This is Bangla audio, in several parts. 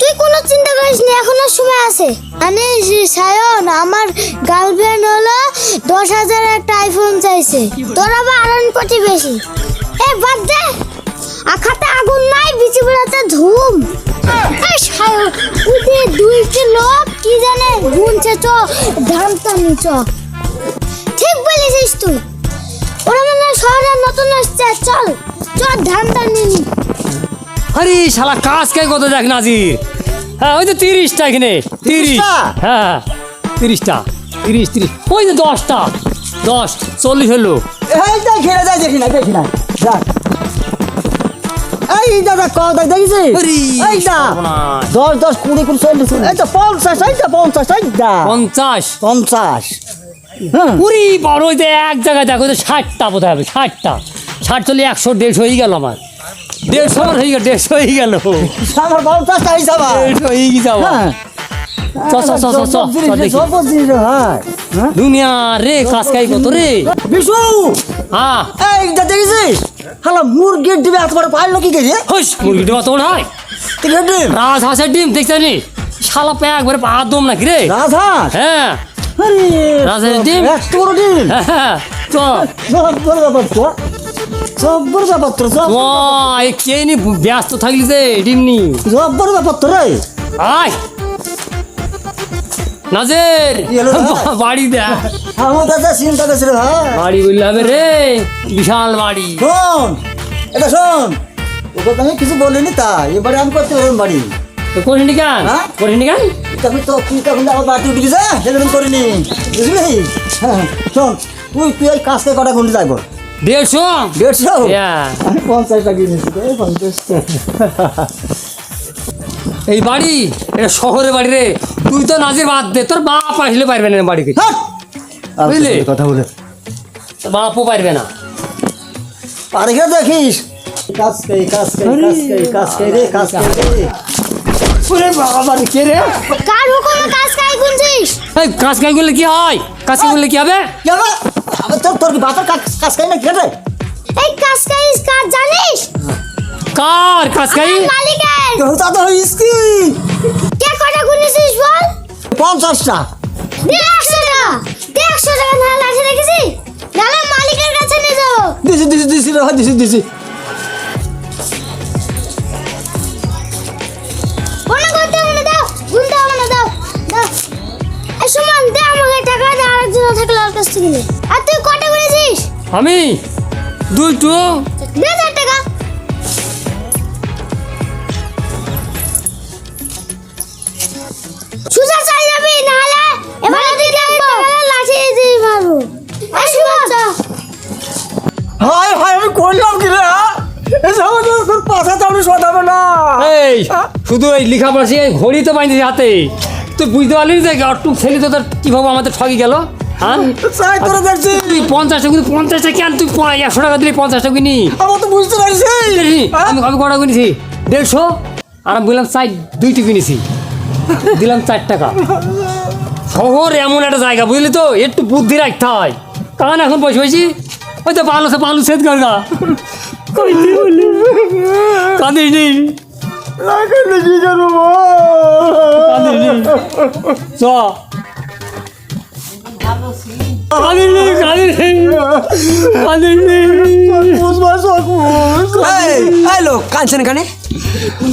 তুই কোনো চিন্তা করিস না, এখনো সময় আছে। মানে সায়ন, আমার গার্লফ্রেন্ড হলো 10,000 একটা আইফোন চাইছে, তোর আবার আরন কোটি বেশি। এ বাদ দে, আখাতে আগুন নাই, বিচি বেড়াতে ধুম। এই সায়ন, উঠে দুইটি লোক কি জানে গুনছে, চ ধান টানি চ। ঠিক বলেছিস তুই, ওরা মনে হয় শহরে নতুন আসছে, চল চল ধান টানি নি। আরে শালা কাজ কে কত দেখ নাজির। হ্যাঁ ওই তো 30টা এখানে 30। হ্যাঁ 30টা 30 ওই তো 10টা 10 40 হলো। এইটা খেলে যায়, দেখি না যাক। এই দাদা কত দেখিস? এইটা 10 10 20 40 এইটা 50, এইটা 50, এইটা 50 হ্যাঁ পুরি বড় হইতে এক জায়গায় দেখো তো 60টা বোধহয় হবে। 60টা 60 চলে 100 150 হয়ে গেল আমার। 150 আমার হয়ে গেল, 150 হয়ে গেল। আমার 50টা হিসাব 150 হয়ে গেছে আমার। হ্যাঁ সব জিনিস হয়। দুনিয়া রে কাজ কাই কত রে। বিশু হ্যাঁ এইটা দেখিস? হালা মুরগির ডিমে এত বড় পাইলো কি করে? হুস মুরগি ডিম তো হয়। ঠিক আছে রাজহাঁসের ডিম দেখছনি? শালা পা একবারে পা দম নাকি রে। রাজহাঁস? হ্যাঁ আরে রাজহাঁসের ডিম। এত বড় ডিম? হ্যাঁ তো সব বড় ব্যাপার তো, সব বড় ব্যাপার তো, সব এই কে নি ব্যস্ত থাকলি যে ডিম নি। সব বড় ব্যাপার তো রে। আয় নাজের এলো রে। বাড়ি দে। আমার কাছে চিন্তা করছে রে ভাই। বাড়ি বললে হবে রে, বিশাল বাড়ি। শোন, এটা শোন, ওকে তো আমি কিছু বলিনি, তা এবারে আমি করতে পারবো বাড়ি। তো করিনি কেন? হ্যাঁ? করিনি কেন? তখন তো তুই তখন আমার বাড়ি উঠে গেছে, সেটা আমি করিনি, বুঝলি? হ্যাঁ শোন, তুই ওই কাজকে কটা গুলি যাইব? 150। 150? হ্যাঁ। আমি 50 টাকা কিনেছি তো, 50 এই বাড়ি এটা শহরে বাড়ি রে। তুই তো নাজির বাদ দে, তোর বাপ আসলে পারবে না বাড়িতে। বুঝলি? কথা বলে তোর বাপও পারবে না। আরে কে দেখিস কাজ রে ওরে বাবা রে, কে রে? কার হুকুমে কাজ কাই গুনছিস? এই কাজ কাজ করলে কি হয়? কাজ কাজ করলে কি হবে? কি হবে? আবে তোর কি বাপের কাজ না কে রে? এই কাজ কাই কাজ জানিস? কার কাজ কাজ? আমার মালিকের। তোর তো ইসকি কে কটা গুনেছিস বল? 50টা। 150 টাকা। 150 টাকা না লাগে রেখেছি, নালে মালিকের কাছে নিয়ে যাবো। দিছি রে, দিছি মনে করতে হবে না, দাও গুনতে হবে না, দাও দাও। এই সুমন, দে আমাকে টাকা, দে আরেকজন থাকলে ওর কাছ থেকে নে। আর তুই কটা গুনেছিস? আমি 2টো। দে 4 টাকা। সুজা চাই যাবি, নাহলে এবারে তুই দেখবো লাঠি দিয়ে মারবো। এই সুমন, হায় আমি করলাম কি রে? এসব তো পাশা চাউনি শোধাবে না। এই শুধু এই লেখাপড়া শিখে ঘড়ি তো পাইনি হাতে। তুই বুঝতে পারলি যে অটুক ছেলে তো তোর কিভাবে আমাদের ঠকি গেল। হ্যাঁ চাই তোরা দেখছি তুই 50 টাকা, 50 টাকা কেন? তুই 100 টাকা দিলি 50 টাকা কিনি। আমার তো বুঝতে পারছি। আমি আমি কটা কিনেছি? 150। আর আমি বললাম 2টি কিনেছি, দিলাম 4 টাকা। শহর এমন একটা জায়গা বুঝলি তো, একটু বুদ্ধি রাখতে হয়। কারণ এখন বসে ওই তো পালু সেদ কর গা। কাঁদিস নি, কি করবো? কাঁদিস নি, চ। কাঁদিস নি, কাঁদিস নি, কাঁদিস নি। এই লোক কাঁদছেন এখানে?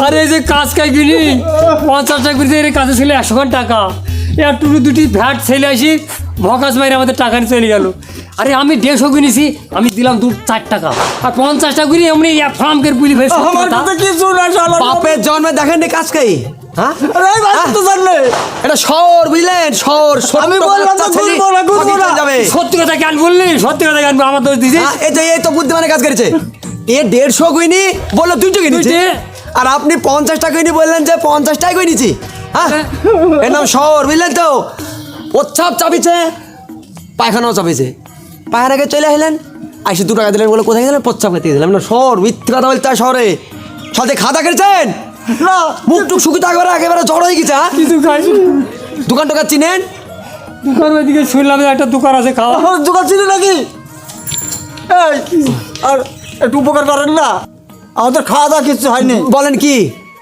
আরে এই যে কাজ কাজ কিনি 50 টাকা করে এর কাজে ছিল 100 টাকা। একটু 2টি ভ্যাট ছেলে আসি ভকাস মাইরে আমাদের টাকা নিয়ে চলে গেল। আরে আমি 150 কিনেছি, আমি দিলাম 4 টাকা। আর 50 টাকা করে এমনি ফার্ম করে পুলি ভাই। বাপের জন্মে দেখেননি কাজ খাই? হ্যাঁ তো জানলে এটা শহর বুঝলেন, শহর। আমি বললাম তো ঘুরবো না। যাবে। সত্যি কথা কেন বললি? সত্যি কথা কেন আমার দোষ দিছি? এই তো বুদ্ধিমানের কাজ করেছে। এ 150 কইনি বললো 2টো কিনেছি, দুইটে। আর আপনি 50 টাকা কইনি বললেন যে 50 টাকা কইনিছি। হ্যাঁ এর নাম শহর বুঝলেন তো। প্রচ্ছাপ চাপিছে, পায়খানাও চাপিছে। পায়খানাকে চলে আসলেন, আইসে 2 টাকা দিলেন, বলে কোথায় গেলেন? প্রচ্ছাপ খেতে দিলাম না। শহর মিথ্যে কথা বলতে হয় শহরে। সাথে খাতা করেছেন না, মুখ টুক শুকিয়ে একবারে একেবারে জড় হয়ে গেছে। হ্যাঁ কিছু খাই দোকান টোকান চিনেন? দোকান ওইদিকে শুনলাম যে একটা দোকান আছে খাওয়া। আমার দোকান ছিল নাকি? এই আর একটু উপকার করেন না, আমাদের খাওয়া দাওয়া কিছু হয়নি। বলেন কি?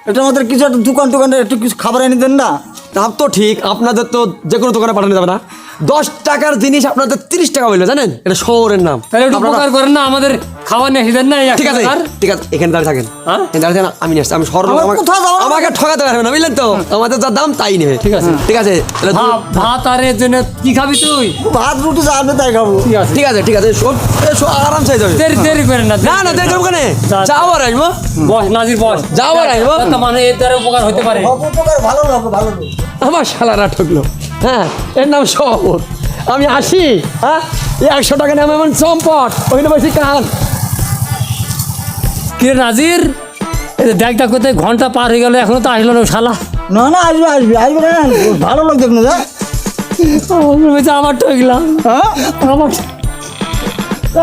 এটা আমাদের কিছু একটা দোকানে একটু কিছু খাবার এনে দেন না। তা তো ঠিক, আপনাদের তো যে কোনো দোকানে পাঠানো যাবে না। 10 টাকার জিনিস আপনাদের 30 টাকা বললো, জানেন? এটা শহরের নাম। তাহলে একটু আপনারা- উপকার করেন না, আমাদের খাবার নিয়ে এসে দেন না। ঠিক আছে, ঠিক আছে, এখানে দাঁড়িয়ে থাকেন। হ্যাঁ? এখানে দাঁড়িয়ে থাকেন, আমি নিয়ে আসছি। আমি শহর লোক, আমার কোথাও যাওয়া আমাকে ঠকাতে পারবে না, বুঝলেন তো? আমাদের যা দাম তাই নেবে। ঠিক আছে। ঠিক আছে, তাহলে ভাত আর এর জন্য কি খাবি তুই? ভাত রুটি যা আনবে তাই খাবো। ঠিক আছে, ঠিক আছে, ঠিক আছে, সব আরাম চাই যাবে। দেরি করেন না। না না, দেরি করবো কেন? যা। যাও আর আসবো। বস নাজির বস, যাও আর আসবো। তা মানে এর দ্বারা উপকার হতে পারে। অপকার ভালো লোক, ভালো লোক। আমার শালারা ঠকলো। হ্যাঁ, এর নাম শহর। আমি আসি, হ্যাঁ, এই 100 টাকা নাম এমন সম্পদ, ওইখানে বসে কান। কিরে নাজির, এই যে দেখ কোথায় ঘন্টা পার হয়ে গেল, এখনো তো আসলো না শালা। না না, আসবে না, ভালো লোক দেখুন যা। আমার ঠকলাম। হ্যাঁ আমার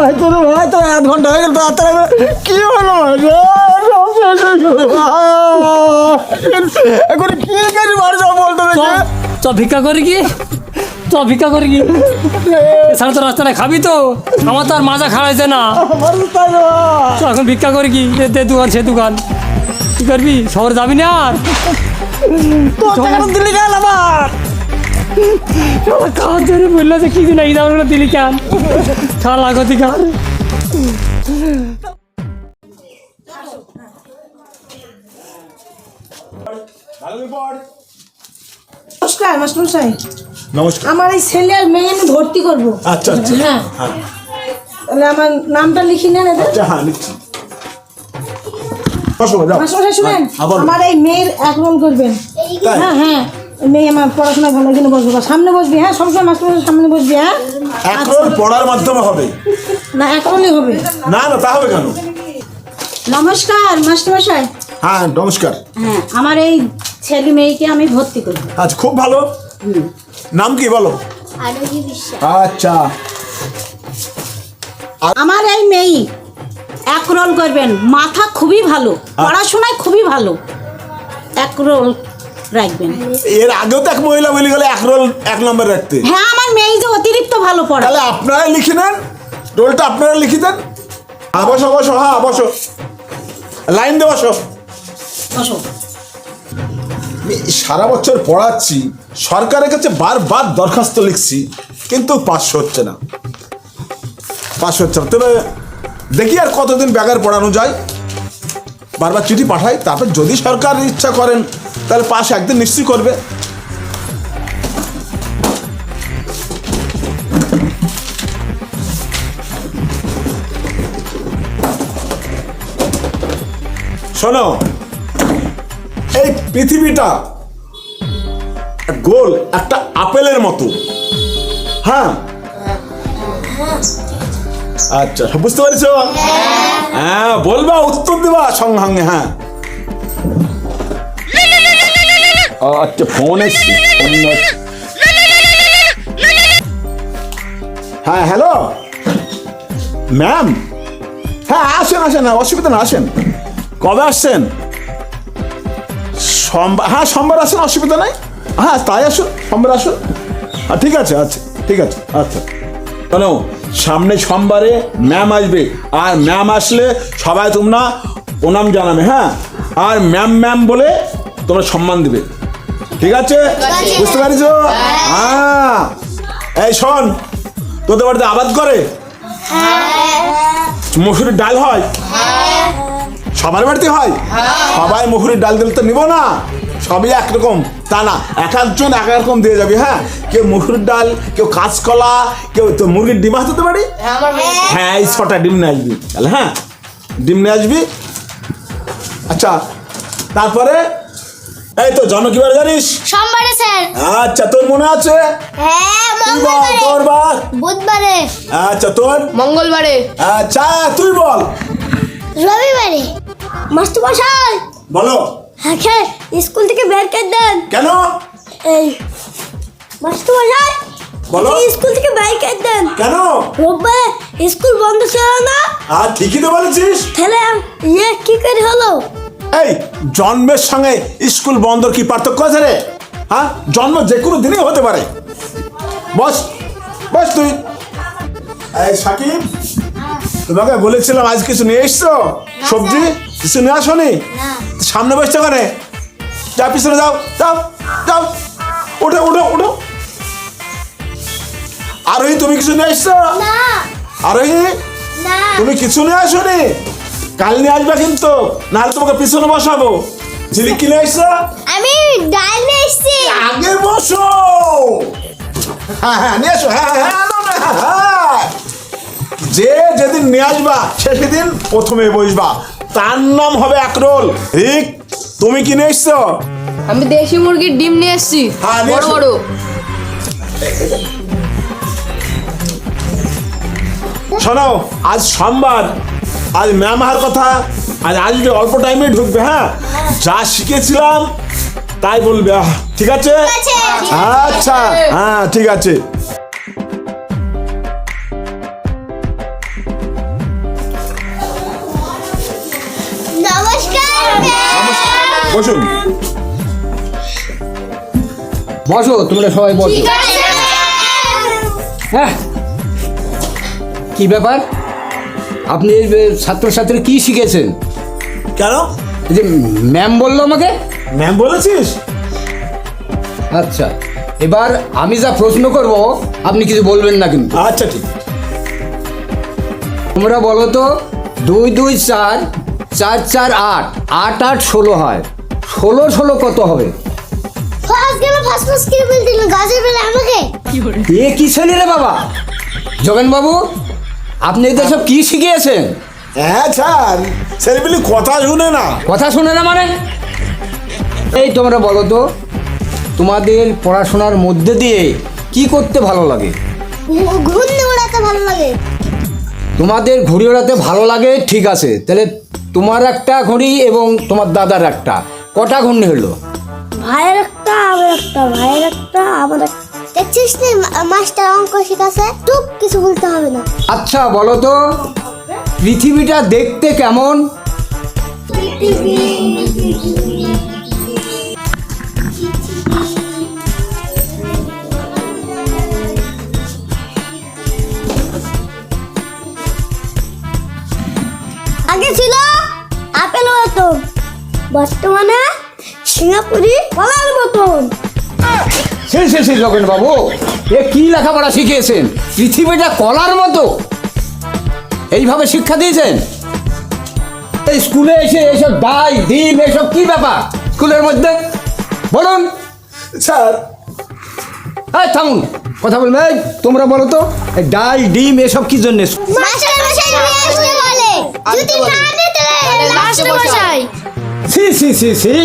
এই তো রে ভাই, তো 1 ঘন্টা হয়ে গেল, তো কি হলো এখন কি করি বাড়ি যাবো বলতে চ ভিক্ষা করি কি, এছাড়া তো রাস্তাটা খাবি তো, আমার তো আর মাজা খাওয়াইছে না। চ এখন ভিক্ষা করি কি, দে দোকান সে দোকান, কি করবি? শহরে যাবি না আর? দিল্লি গেল আবার। কাজ ধরে বললো যে কি দিন এই দিলি কেন শালা গতিকার। নমস্কার মাস্টারমশাই, নমস্কার। আমার এই ছেলে আর মেয়ে আমি ভর্তি করবো। আচ্ছা আচ্ছা হ্যাঁ, হ্যাঁ তাহলে আমার নামটা লিখে নেন এদের। আচ্ছা হ্যাঁ লিখছি। বসো যাও। মাস্টারমশাই শুনেন, হ্যাঁ, বলো। আমার এই মেয়ের এক রোল করবেন। তাই? হ্যাঁ হ্যাঁ, এই মেয়ে আমার পড়াশোনা ভালো, এখানে বসবো, বা সামনে বসবি। হ্যাঁ, সবসময় মাস্টারমশাই সামনে বসবি। হ্যাঁ, এক রোল পড়ার মাধ্যমে হবে না এক রোলই হবে। না না, তা হবে কেন? নমস্কার মাস্টারমশাই। হ্যাঁ নমস্কার। হ্যাঁ, আমার এই ছেলে মেয়েকে আমি ভর্তি করব। আচ্ছা খুব ভালো। নাম কি বলো? আরোহী বিশ্বাস। আচ্ছা আমার এই মেয়ে এক রোল করবেন, মাথা খুবই ভালো, পড়াশোনায় খুবই ভালো, এক রোল রাখবেন। এর আগেও তো এক মহিলা বলে গেলে এক রোল 1 নম্বর রাখতে। হ্যাঁ, আমার মেয়ে যে অতিরিক্ত ভালো পড়ে। তাহলে আপনারাই লিখে নেন, রোলটা আপনারা লিখে দেন। বসো বসো, হ্যাঁ বসো, লাইন দিয়ে বসো। বসো। আমি সারা বছর পড়াচ্ছি, সরকারের কাছে বারবার দরখাস্ত লিখছি, কিন্তু পাস হচ্ছে না। তবে দেখি আর কতদিন বেকার পড়ানো যায়। বারবার চিঠি পাঠাই, তারপর যদি সরকার ইচ্ছা করেন তাহলে পাস একদিন নিশ্চয়ই করবে। শোনো, এই পৃথিবীটা গোল একটা আপেলের মতো। হ্যাঁ আচ্ছা, সব বুঝতে পারছ? হ্যাঁ বলবা, উত্তর দেবা সঙ্গে সঙ্গে। হ্যাঁ আচ্ছা, ফোন এসছে। হ্যাঁ হ্যালো ম্যাম, হ্যাঁ আসেন আসেন, অসুবিধা না, আসেন। কবে আসছেন? সোমবার? হ্যাঁ সোমবার আসেন, অসুবিধা নাই। হ্যাঁ তাই আসুন, সোমবার আসুন। হ্যাঁ ঠিক আছে, আচ্ছা ঠিক আছে, আচ্ছা। শোনো, সামনে সোমবারে ম্যাম আসবে, আর ম্যাম আসলে সবাই তোমরা প্রণাম জানাবে। হ্যাঁ, আর ম্যাম ম্যাম বলে তোমরা সম্মান দেবে, ঠিক আছে? বুঝতে পারছ? হ্যাঁ এই শোন, তোদের বাড়িতে আবাদ করে? মসুরির ডাল হয়? সবার বাড়িতে হয়? সবাই মুখুরির ডাল দিলে তো নিব না, সবই একরকম তা না, এক একজন এক রকম দিয়ে যাবি। হ্যাঁ, কেউ মুসুরির ডাল, কেউ কাঁচকলা, কেউ তো মুরগির ডিম আসতে পারি। হ্যাঁ এই 6টা ডিম নিয়ে আসবি তাহলে। হ্যাঁ ডিম নিয়ে আসবি। আচ্ছা তারপরে এই তো জন্ম কিবার জানিস? সোমবারে স্যার। আচ্ছা তোর মনে আছে? হ্যাঁ, তুই বল মঙ্গলবারে। তোর বার। বুধবারে। আচ্ছা তোর? মঙ্গলবারে। আচ্ছা তুই বল। রবিবারে। মাস্টারমশাই, বলো। হ্যাঁ স্কুল থেকে বের করে দেন। কেন? এই মাস্টারমশাই, বলো। স্কুল থেকে বের করে দেন। কেন? রোববারে স্কুল বন্ধ ছিল না, আর ঠিকই তো বলেছিস। তাহলে কি করে হলো? এই জন্মের সঙ্গে স্কুল বন্ধর কি পার্থক্য আছে রে? হ্যাঁ, জন্ম যে কোনো দিনই হতে পারে। বস বস তুই। এই সাকিব, তোমাকে বলেছিলাম আজ কিছু নিয়ে এসছো সবজি। কিছু নিয়ে আসনি? না সামনে বসতে ওখানে, যা পিছনে যাও যাও যাও, ওঠো ওঠো ওঠো। আরোহী তুমি কিছু নিয়ে আসছো? না আরোহী না তুমি কিছু নিয়ে আসনি? কাল নিয়ে আসবে কিন্তু, নাহলে তোমাকে পিছনে বসাবো। ঝিলিক কি নিয়ে আসছো? আমি ডাল নিয়ে এসেছি। আগে বসো। হ্যাঁ হ্যাঁ নিয়ে আসো, হ্যাঁ হ্যাঁ নাও না, হ্যাঁ, হ্যাঁ। যে যেদিন নিয়ে আসবা সে সেদিন প্রথমে বসবা, তার নাম হবে একরোল। ঠিক, তুমি কি নিয়ে এসছো? আমি দেশি মুরগির ডিম নিয়ে এসেছি, হ্যাঁ, নিয়ে বড় এসো। বড়। শোনো, আজ সোমবার, আজ ম্যাম আহার কথা, আজ আসবে অল্প টাইমে ঢুকবে। হ্যাঁ, যা শিখেছিলাম তাই বলবে। ঠিক আছে? আছে। আচ্ছা, হ্যাঁ ঠিক আছে। নমস্কার ম্যাম। বসুন। বসো, তোমরা সবাই বসো। ঠিক আছে ম্যাম। হ্যাঁ, কি ব্যাপার? আপনি এই ছাত্রছাত্রী কি শিখেছেন? কেন? এই যে ম্যাম বললো আমাকে। ম্যাম বলেছিস? আচ্ছা, এবার আমি যা প্রশ্ন করব আপনি কিছু বলবেন না কিন্তু। আচ্ছা ঠিক। তোমরা বলো তো, 2 2 4, 4 4 8, 8 8 16 হয়। 16 16 কত হবে? ফার্স্ট গেল ফার্স্ট কি বলছিল গাছের বেলা আমাকে? এ কি ছেলে রে বাবা? যোগেন বাবু, আপনি এদের সব কি শিখিয়েছেন? হ্যাঁ স্যার, ছেলেপিলি কথা শুনে না। কথা শুনে না মানে? এই তোমরা বলো তো, তোমাদের পড়াশোনার মধ্যে দিয়ে কি করতে ভালো লাগে? ঘুরতে ওড়াতে ভালো লাগে। তোমাদের ঘুড়ি ওড়াতে ভালো লাগে, ঠিক আছে। তাহলে তোমার একটা ঘড়ি এবং তোমার দাদার একটা, কটা ঘূর্ণি হলো? ভাইয়ের একটা আমার একটা, ভাইয়ের একটা আমার একটা। দেখছিস নি মাস্টার অঙ্ক শেখাছে, টুক কিছু বলতে হবে না। আচ্ছা বলো তো, পৃথিবীটা দেখতে কেমন? আগে ছিল আপেল মতো, বর্তমানে সিঙ্গাপুরি কলার মতন। সে যোগেন বাবু, এ কি লেখাপড়া শিখিয়েছেন? পৃথিবীটা কলার মতো, এইভাবে শিক্ষা দিয়েছেন? এই স্কুলে এসে এসব ডাই ডিম এসব কি ব্যাপার স্কুলের মধ্যে বলুন? স্যার এই থামুন, কথা বলবেন। এই তোমরা বলো তো, এই ডাল ডিম এসব কি জন্য? মাস্টার মশাই নিয়ে আসতে বলে, যদি না আনে তাহলে মাস্টার মশাই। সি সি সি সি,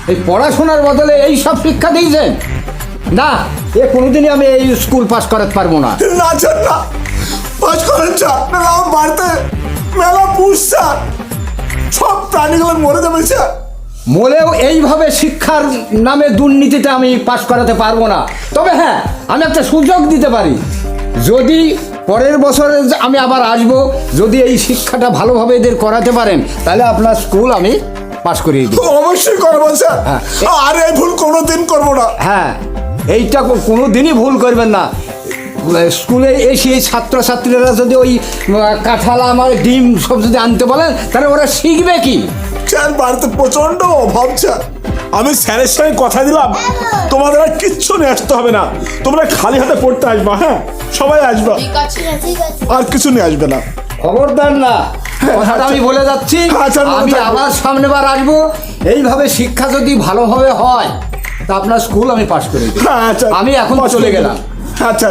এই পড়াশোনার বদলে এই সব শিক্ষা দিয়েছেন? না, এ কোনোদিনই আমি এই স্কুল পাস করাতে পারবো না। না স্যার, না পাস করেন স্যার, নাহলে আমার বাড়িতে মেলা পুষ স্যার, সব প্রাণীগুলো মরে যাবে স্যার। মোলেও এইভাবে শিক্ষার নামে দুর্নীতিতে আমি পাশ করাতে পারবো না। তবে হ্যাঁ, আমি একটা সুযোগ দিতে পারি। যদি পরের বছরে আমি আবার আসব, যদি এই শিক্ষাটা ভালোভাবে এদের করাতে পারেন, তাহলে আপনার স্কুল আমি পাশ করিয়ে দেব। অবশ্যই করবো স্যার, হ্যাঁ। আর এই ভুল কোনোদিন করবো না। হ্যাঁ, এইটা কোনো দিনই ভুল করবেন না। স্কুলে এসে এই ছাত্রছাত্রীরা যদি ওই কাঁঠাল আমার ডিম সব যদি আনতে বলেন, তাহলে ওরা শিখবে কি? স্যার বাড়িতে প্রচন্ড অভাব স্যার, আমি স্যারের সঙ্গে কথা দিলাম তোমাদের আর কিচ্ছু নিয়ে আসতে হবে না, তোমরা খালি হাতে পড়তে আসবা। হ্যাঁ, সবাই আসবা, ঠিক আছে। ঠিক আছে। আর কিছু নিয়ে আসবে না। খবরদার না, কথাটা আমি বলে যাচ্ছি। আচ্ছা, মনে আমি থাকবে। আবার সামনেবার আসবো। এইভাবে শিক্ষা যদি ভালোভাবে হয়, তা আপনার স্কুল আমি পাশ করে দেব। হ্যাঁ আচ্ছা, আমি এখন পাস চলে করে গেলাম। দিন। আচ্ছা